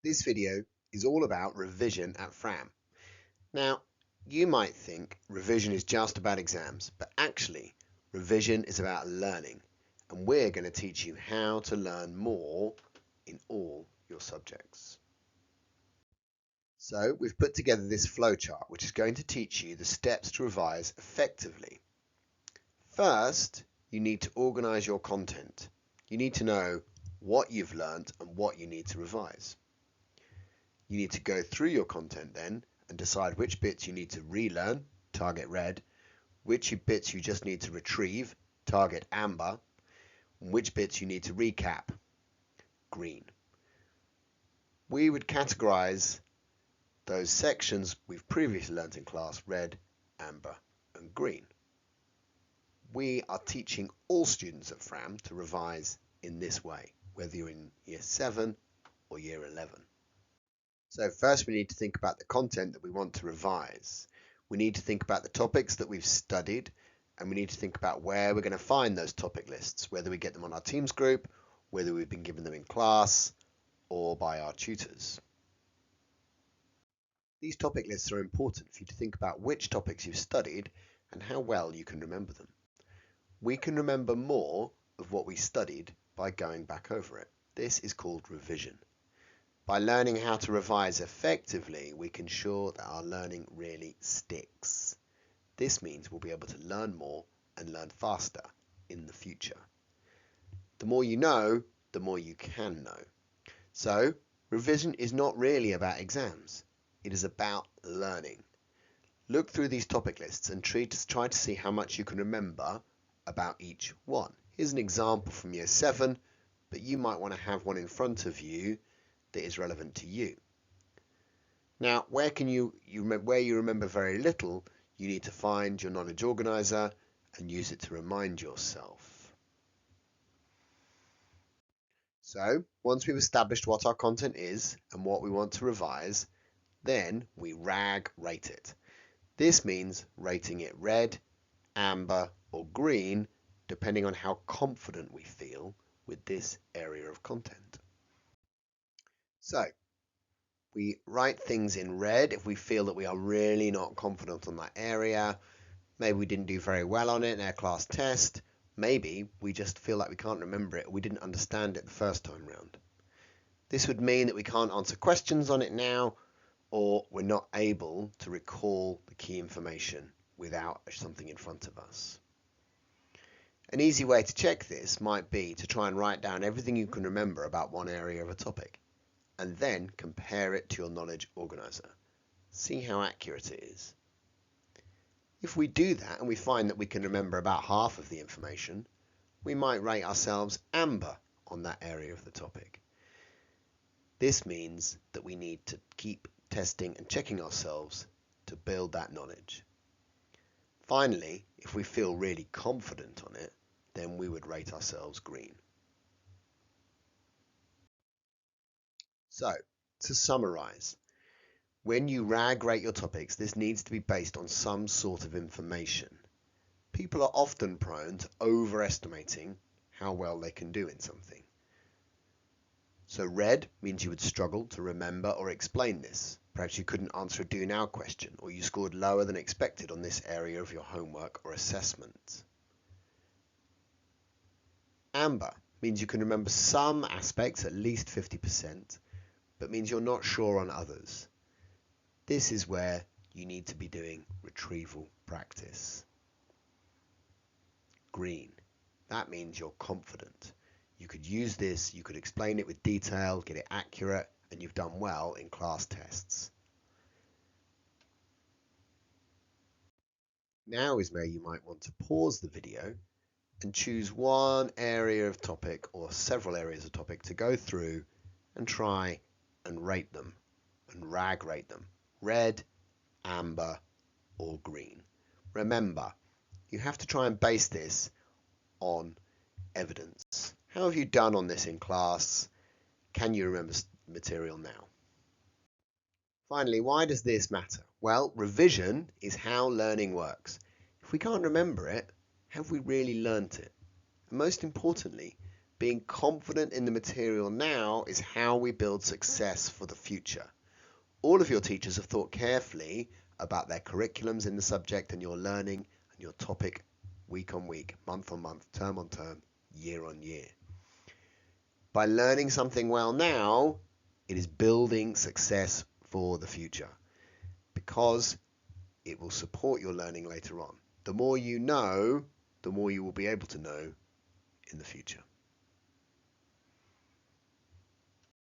This video is all about revision at Fram. Now, you might think revision is just about exams, but actually, revision is about learning, and we're going to teach you how to learn more in all your subjects. So, we've put together this flowchart, which is going to teach you the steps to revise effectively. First, you need to organize your content. You need to know what you've learnt and what you need to revise. You need to go through your content then and decide which bits you need to relearn, target red, which bits you just need to retrieve, target amber, and which bits you need to recap, green. We would categorize those sections we've previously learnt in class red, amber, and green. We are teaching all students at Fram to revise in this way, whether you're in year 7 or year 11. So first we need to think about the content that we want to revise. We need to think about the topics that we've studied, and we need to think about where we're going to find those topic lists, whether we get them on our Teams group, whether we've been given them in class, or by our tutors. These topic lists are important for you to think about which topics you've studied and how well you can remember them. We can remember more of what we studied by going back over it. This is called revision. By learning how to revise effectively, we can ensure that our learning really sticks. This means we'll be able to learn more and learn faster in the future. The more you know, the more you can know. So, revision is not really about exams. It is about learning. Look through these topic lists and try to see how much you can remember about each one. Here's an example from year 7, but you might want to have one in front of you that is relevant to you. Now, where you remember very little, you need to find your knowledge organizer and use it to remind yourself. So, once we've established what our content is and what we want to revise, then we rate it. This means rating it red, amber, or green, depending on how confident we feel with this area of content. So, we write things in red if we feel that we are really not confident on that area. Maybe we didn't do very well on it in our class test. Maybe we just feel like we can't remember it or we didn't understand it the first time round. This would mean that we can't answer questions on it now, or we're not able to recall the key information without something in front of us. An easy way to check this might be to try and write down everything you can remember about one area of a topic, and then compare it to your knowledge organizer. See how accurate it is. If we do that and we find that we can remember about half of the information, we might rate ourselves amber on that area of the topic. This means that we need to keep testing and checking ourselves to build that knowledge. Finally, if we feel really confident on it, then we would rate ourselves green. So, to summarize, when you rate your topics, this needs to be based on some sort of information. People are often prone to overestimating how well they can do in something. So red means you would struggle to remember or explain this. Perhaps you couldn't answer a do now question, or you scored lower than expected on this area of your homework or assessment. Amber means you can remember some aspects, at least 50%, but means you're not sure on others. This is where you need to be doing retrieval practice. Green, that means you're confident. You could use this, you could explain it with detail, get it accurate, and you've done well in class tests. Now is where you might want to pause the video and choose one area of topic or several areas of topic to go through and try and rate them and rate them. Red, amber, or green. Remember, you have to try and base this on evidence. How have you done on this in class? Can you remember material now? Finally, why does this matter? Well, revision is how learning works. If we can't remember it, have we really learnt it? And most importantly, Being confident in the material now is how we build success for the future. All of your teachers have thought carefully about their curriculums in the subject and your learning and your topic week on week, month on month, term on term, year on year. By learning something well now, it is building success for the future because it will support your learning later on. The more you know, the more you will be able to know in the future.